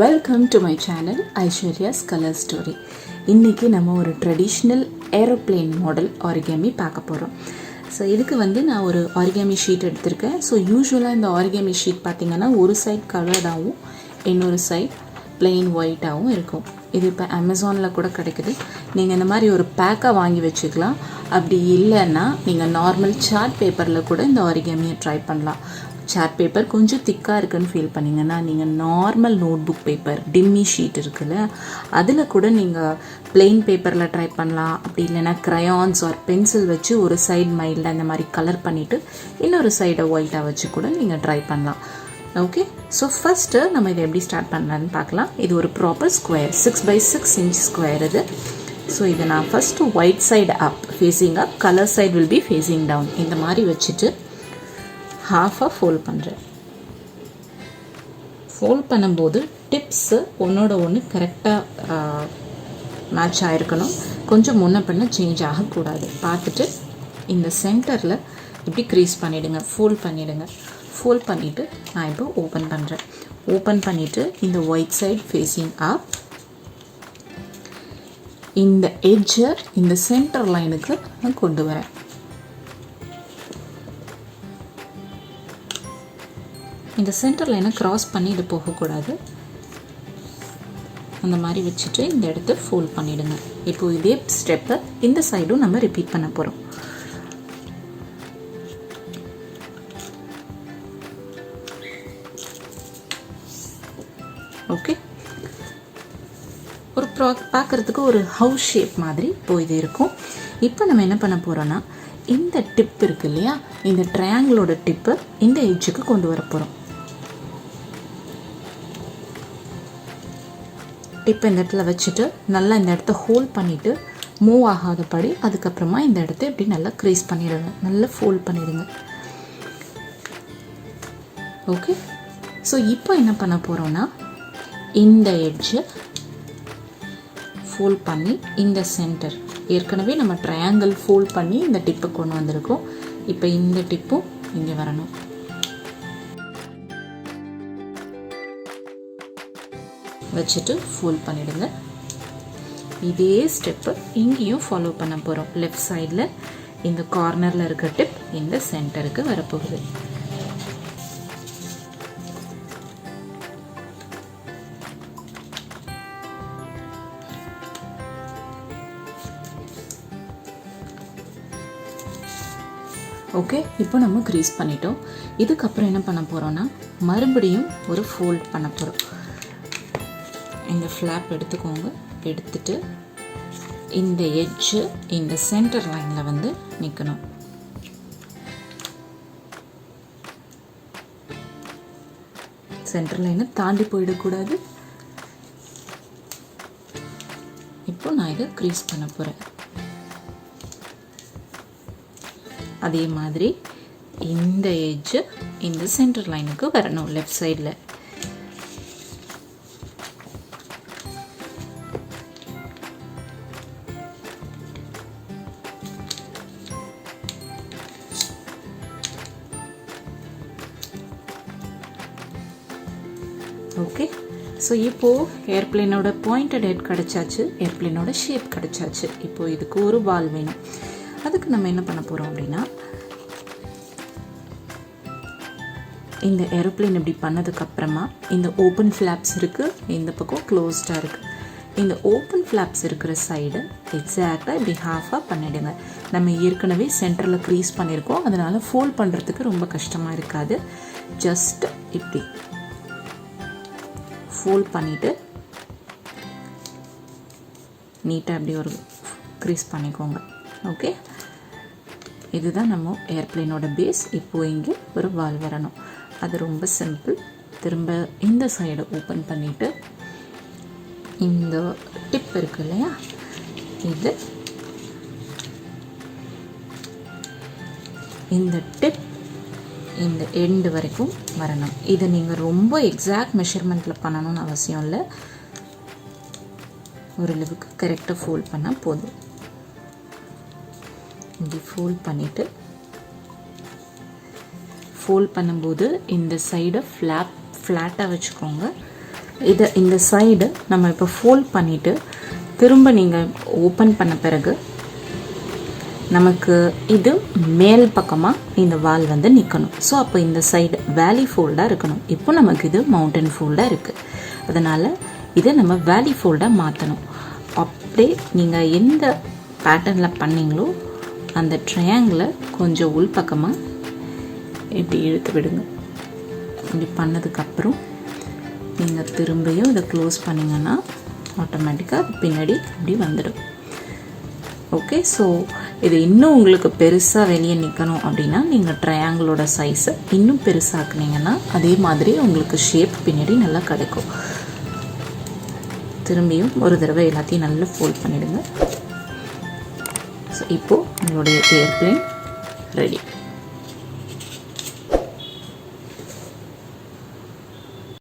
Welcome to my channel Aishwarya's colour story. இன்றைக்கி நம்ம ஒரு ட்ரெடிஷ்னல் ஏரோப்ளேன் மாடல் ஆரிகாமி பார்க்க போகிறோம். ஸோ இதுக்கு நான் ஒரு ஆரிகாமி ஷீட் எடுத்திருக்கேன். ஸோ யூஸ்வலாக இந்த ஆரிகாமி ஷீட் பார்த்திங்கன்னா ஒரு சைட் கலர்டாகவும் இன்னொரு சைட் பிளெயின் ஒயிட்டாகவும் இருக்கும். இது இப்போ அமேசானில் கூட கிடைக்குது. நீங்கள் இந்த மாதிரி ஒரு பேக்காக வாங்கி வச்சுக்கலாம். அப்படி இல்லைன்னா நீங்கள் நார்மல் சார்ட் பேப்பரில் கூட இந்த ஆரிகாமியை ட்ரை பண்ணலாம். சார்ட் பேப்பர் கொஞ்சம் திக்காக இருக்குன்னு ஃபீல் பண்ணிங்கன்னா நீங்கள் normal notebook paper demy sheet இருக்குல்ல, அதில் கூட நீங்கள் பிளெயின் பேப்பரில் ட்ரை பண்ணலாம். அப்படி இல்லைன்னா க்ரையான்ஸ் ஆர் பென்சில் வச்சு ஒரு சைடு மைல்டாக இந்த மாதிரி கலர் பண்ணிவிட்டு இன்னொரு சைடை ஒயிட்டாக வச்சு கூட நீங்கள் ட்ரை பண்ணலாம். ஓகே, ஸோ ஃபஸ்ட்டு நம்ம இதை எப்படி ஸ்டார்ட் பண்ணலான்னு பார்க்கலாம். இது ஒரு proper square 6x6 inch square இது. ஸோ இதை நான் first white side up facing up, colour side will be facing down. இந்த மாதிரி வச்சுட்டு ஹாஃபாக ஃபோல்ட் பண்ணுறேன். ஃபோல்ட் பண்ணும்போது டிப்ஸு ஒன்றோட ஒன்று கரெக்டாக மேட்ச் ஆகிருக்கணும். கொஞ்சம் முன்ன பின்ன சேஞ்ச் ஆகக்கூடாது. பார்த்துட்டு இந்த சென்டரில் இப்படி க்ரீஸ் பண்ணிவிடுங்க, ஃபோல்ட் பண்ணிவிடுங்க. ஃபோல்ட் பண்ணிவிட்டு நான் இப்போ ஓப்பன் பண்ணுறேன். ஓப்பன் பண்ணிவிட்டு இந்த ஒயிட் சைட் ஃபேஸிங் அப், இந்த எட்ஜை இந்த சென்டர் லைனுக்கு நான் கொண்டு வரேன். இந்த சென்டர் லைனை க்ராஸ் பண்ணி இது போகக்கூடாது. அந்த மாதிரி வச்சுட்டு இந்த இடத்த ஃபோல்ட் பண்ணிவிடுங்க. இப்போது இதே ஸ்டெப்பை இந்த சைடும் நம்ம ரிப்பீட் பண்ண போகிறோம். ஓகே, ஒரு பார்க்குறதுக்கு ஒரு ஹவுஸ் ஷேப் மாதிரி இப்போ இது இருக்கும். இப்போ நம்ம என்ன பண்ண போகிறோன்னா, இந்த டிப் இருக்கு இல்லையா, இந்த ட்ரையாங்கிளோட டிப்பை இந்த எட்ஜுக்கு கொண்டு வர போகிறோம். டிப்பை இந்த இடத்துல வச்சுட்டு நல்லா இந்த இடத்த ஹோல்ட் பண்ணிவிட்டு மூவ் ஆகாதபடி அதுக்கப்புறமா இந்த இடத்த இப்படி நல்லா க்ரீஸ் பண்ணிடுங்க, நல்லா ஃபோல்ட் பண்ணிடுங்க. ஓகே, ஸோ இப்போ என்ன பண்ண போகிறோன்னா, இந்த எட்ஜை ஃபோல்ட் பண்ணி இந்த சென்டர், ஏற்கனவே நம்ம ட்ரையாங்கிள் ஃபோல்ட் பண்ணி இந்த டிப்பை கொண்டு வந்திருக்கோம். இப்போ இந்த டிப்பும் இங்கே வரணும். வச்சுட்டு ஃபோல்ட் பண்ணிவிடுங்க. இதே ஸ்டெப்பு இங்கேயும் ஃபாலோ பண்ண போகிறோம். லெஃப்ட் சைடில் இந்த கார்னரில் இருக்க டிப் இந்த சென்டருக்கு வரப்போகுது. ஓகே, இப்போ நம்ம க்ரீஸ் பண்ணிட்டோம். இதுக்கப்புறம் என்ன பண்ண போகிறோன்னா, மறுபடியும் ஒரு ஃபோல்ட் பண்ண போகிறோம். இந்த ஃப்ளாப் எடுத்துக்கோங்க. எடுத்துட்டு இந்த எட்ஜு இந்த சென்டர் லைனில் நிற்கணும். சென்டர் லைனை தாண்டி போயிடக்கூடாது. இப்போ நான் இதை க்ரீஸ் பண்ண போகிறேன். அதே மாதிரி இந்த எட்ஜு இந்த சென்டர் லைனுக்கு வரணும் லெஃப்ட் சைடில். ஓகே, ஸோ இப்போது ஏர்ப்ளேனோட பாயிண்டட் ஹெட் கிடச்சாச்சு, ஏர்ப்ளேனோட ஷேப் கிடச்சாச்சு. இப்போது இதுக்கு ஒரு வால் வேணும். அதுக்கு நம்ம என்ன பண்ண போகிறோம் அப்படின்னா, இந்த ஏரோப்ளேன் இப்படி பண்ணதுக்கப்புறமா இந்த ஓப்பன் ஃப்ளாப்ஸ் இருக்குது, இந்த பக்கம் க்ளோஸ்டாக இருக்குது. இந்த ஓப்பன் ஃப்ளாப்ஸ் இருக்கிற சைடு எக்ஸாக்டாக இப்படி ஹாஃபாக பண்ணிவிடுங்க. நம்ம ஏற்கனவே சென்டரில் க்ரீஸ் பண்ணியிருக்கோம், அதனால் ஃபோல்ட் பண்ணுறதுக்கு ரொம்ப கஷ்டமாக இருக்காது. ஜஸ்ட் இப்படி ஃபோல்ட் பண்ணிவிட்டு நீட்டாக அப்படி ஒரு க்ரீஸ் பண்ணிக்கோங்க. ஓகே, இதுதான் நம்ம ஏர்ப்ளேனோட பேஸ். இப்போது இங்கே ஒரு வால் வரணும். அது ரொம்ப சிம்பிள். திரும்ப இந்த சைடை ஓப்பன் பண்ணிவிட்டு இந்த டிப் இருக்கு இல்லையா, இது இந்த டிப் இந்த எண்டு வரைக்கும் வரணும். இதை நீங்கள் ரொம்ப எக்ஸாக்ட் மெஷர்மெண்ட்டில் பண்ணணும்னு அவசியம் இல்லை. ஓரளவுக்கு கரெக்டாக ஃபோல்ட் பண்ணால் போதும். இப்படி ஃபோல்ட் பண்ணிவிட்டு ஃபோல்ட் பண்ணும்போது இந்த சைடை ஃப்ளாட்டாக வச்சுக்கோங்க. இந்த சைடு நம்ம இப்போ ஃபோல்ட் பண்ணிவிட்டு திரும்ப நீங்கள் ஓப்பன் பண்ண பிறகு நமக்கு இது மேல் பக்கமாக இந்த வால் வந்து நிற்கணும். ஸோ அப்போ இந்த சைடு வேலி ஃபோல்டாக இருக்கணும். இப்போ நமக்கு இது மவுண்டன் ஃபோல்டாக இருக்குது. அதனால் இதை நம்ம வேலி ஃபோல்டாக மாற்றணும். அப்படியே நீங்கள் எந்த பேட்டர்னில் பண்ணிங்களோ அந்த ட்ரையாங்கிளை கொஞ்சம் உள் பக்கமாக இப்படி இழுத்து விடுங்க. இப்படி பண்ணதுக்கப்புறம் நீங்கள் திரும்பியும் இதை க்ளோஸ் பண்ணிங்கன்னா ஆட்டோமேட்டிக்காக அது பின்னாடி இப்படி வந்துடும். ஓகே, ஸோ இது இன்னும் உங்களுக்கு பெருசாக வெளியே நிற்கணும் அப்படின்னா நீங்கள் ட்ரையாங்கிளோட சைஸை இன்னும் பெருசாக்குனீங்கன்னா அதே மாதிரி உங்களுக்கு ஷேப் பின்னாடி நல்லா கிடைக்கும். திரும்பியும் ஒரு தடவை எல்லாத்தையும் நல்லா ஃபோல்ட் பண்ணிவிடுங்க. ஸோ இப்போது உங்களுடைய ஏர்ப்ளேன் ரெடி.